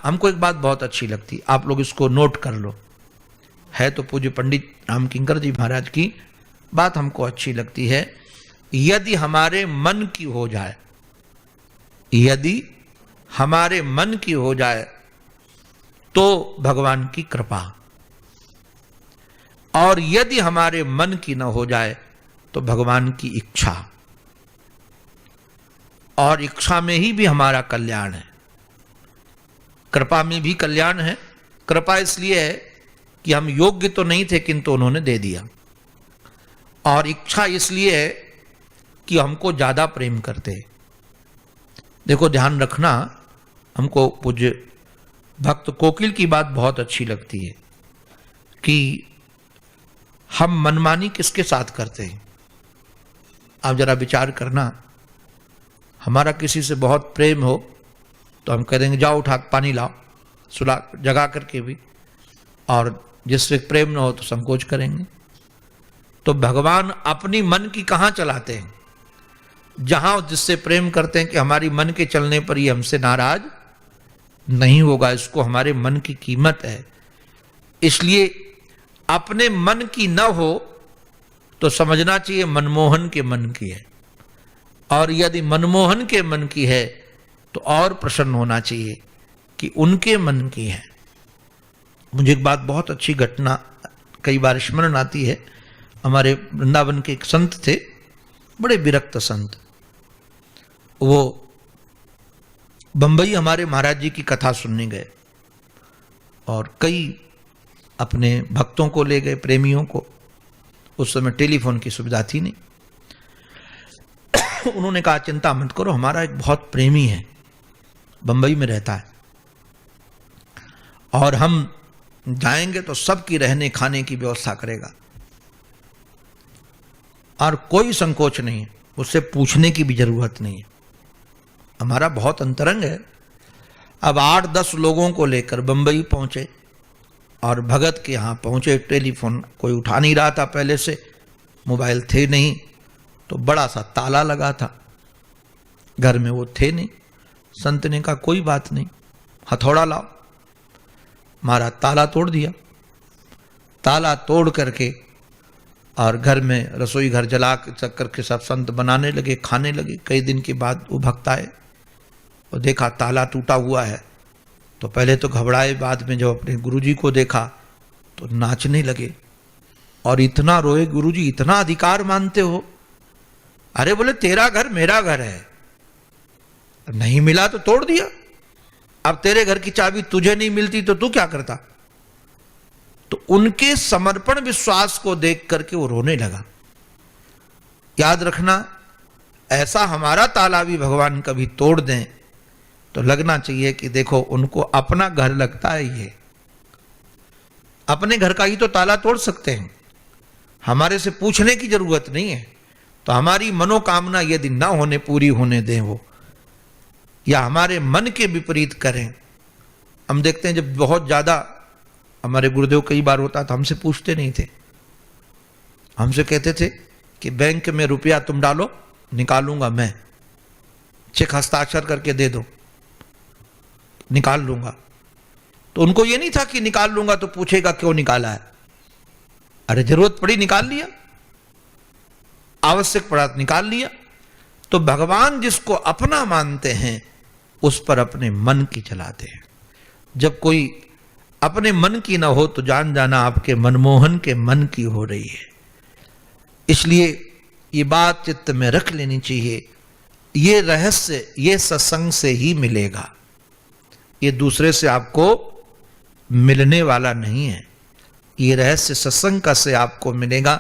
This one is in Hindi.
हमको एक बात बहुत अच्छी लगती, आप लोग इसको नोट कर लो, है तो पूज्य पंडित रामकिंकर जी महाराज की बात हमको अच्छी लगती है। यदि हमारे मन की हो जाए, यदि हमारे मन की हो जाए तो भगवान की कृपा, और यदि हमारे मन की न हो जाए तो भगवान की इच्छा, और इच्छा में ही भी हमारा कल्याण है, कृपा में भी कल्याण है। कृपा इसलिए है कि हम योग्य तो नहीं थे किंतु उन्होंने दे दिया, और इच्छा इसलिए है कि हमको ज्यादा प्रेम करते हैं। देखो ध्यान रखना, हमको पूज्य भक्त कोकिल की बात बहुत अच्छी लगती है कि हम मनमानी किसके साथ करते हैं। आप जरा विचार करना, हमारा किसी से बहुत प्रेम हो तो हम कह देंगे जाओ उठा पानी लाओ, सुला जगा करके भी, और जिससे प्रेम न हो तो संकोच करेंगे। तो भगवान अपनी मन की कहां चलाते हैं? जहां जिससे प्रेम करते हैं कि हमारी मन के चलने पर ही हमसे नाराज नहीं होगा, इसको हमारे मन की कीमत है। इसलिए अपने मन की न हो तो समझना चाहिए मनमोहन के मन की है, और यदि मनमोहन के मन की है तो और प्रसन्न होना चाहिए कि उनके मन की है। मुझे एक बात बहुत अच्छी घटना कई बार स्मरण आती है। हमारे वृंदावन के एक संत थे, बड़े विरक्त संत, वो बंबई हमारे महाराज जी की कथा सुनने गए और कई अपने भक्तों को ले गए, प्रेमियों को। उस समय टेलीफोन की सुविधा थी नहीं। उन्होंने कहा चिंता मत करो, हमारा एक बहुत प्रेमी है, बंबई में रहता है, और हम जाएंगे तो सबकी रहने खाने की व्यवस्था करेगा, और कोई संकोच नहीं है, उससे पूछने की भी जरूरत नहीं है, हमारा बहुत अंतरंग है। अब 8-10 लोगों को लेकर बंबई पहुंचे और भगत के यहां पहुंचे। टेलीफोन कोई उठा नहीं रहा था, पहले से मोबाइल थे नहीं, तो बड़ा सा ताला लगा था, घर में वो थे नहीं। संत ने कहा कोई बात नहीं, हथौड़ा लाओ, मारा, ताला तोड़ दिया। ताला तोड़ करके और घर में रसोई घर जला कर के सब संत बनाने लगे, खाने लगे। कई दिन के बाद वो भक्त आए और देखा ताला टूटा हुआ है, तो पहले तो घबराए, बाद में जब अपने गुरुजी को देखा तो नाचने लगे और इतना रोए, गुरुजी इतना अधिकार मानते हो? अरे बोले तेरा घर मेरा घर है, नहीं मिला तो तोड़ दिया, अब तेरे घर की चाबी तुझे नहीं मिलती तो तू क्या करता? तो उनके समर्पण विश्वास को देख करके वो रोने लगा। याद रखना, ऐसा हमारा ताला भी भगवान कभी तोड़ दें तो लगना चाहिए कि देखो उनको अपना घर लगता है, ये अपने घर का ही तो ताला तोड़ सकते हैं, हमारे से पूछने की जरूरत नहीं है। तो हमारी मनोकामना यदि ना होने पूरी होने दें वो, या हमारे मन के विपरीत करें। हम देखते हैं जब बहुत ज्यादा, हमारे गुरुदेव कई बार होता था, हमसे पूछते नहीं थे, हमसे कहते थे कि बैंक में रुपया तुम डालो, निकालूंगा मैं, चेक हस्ताक्षर करके दे दो, निकाल लूंगा। तो उनको ये नहीं था कि निकाल लूंगा तो पूछेगा क्यों निकाला है। अरे जरूरत पड़ी निकाल लिया, आवश्यक पड़ा निकाल लिया। तो भगवान जिसको अपना मानते हैं उस पर अपने मन की चलाते हैं। जब कोई अपने मन की ना हो तो जान जाना आपके मनमोहन के मन की हो रही है। इसलिए ये बात चित्त में रख लेनी चाहिए, ये रहस्य ये सत्संग से ही मिलेगा, ये दूसरे से आपको मिलने वाला नहीं है। ये रहस्य सत्संग का से आपको मिलेगा।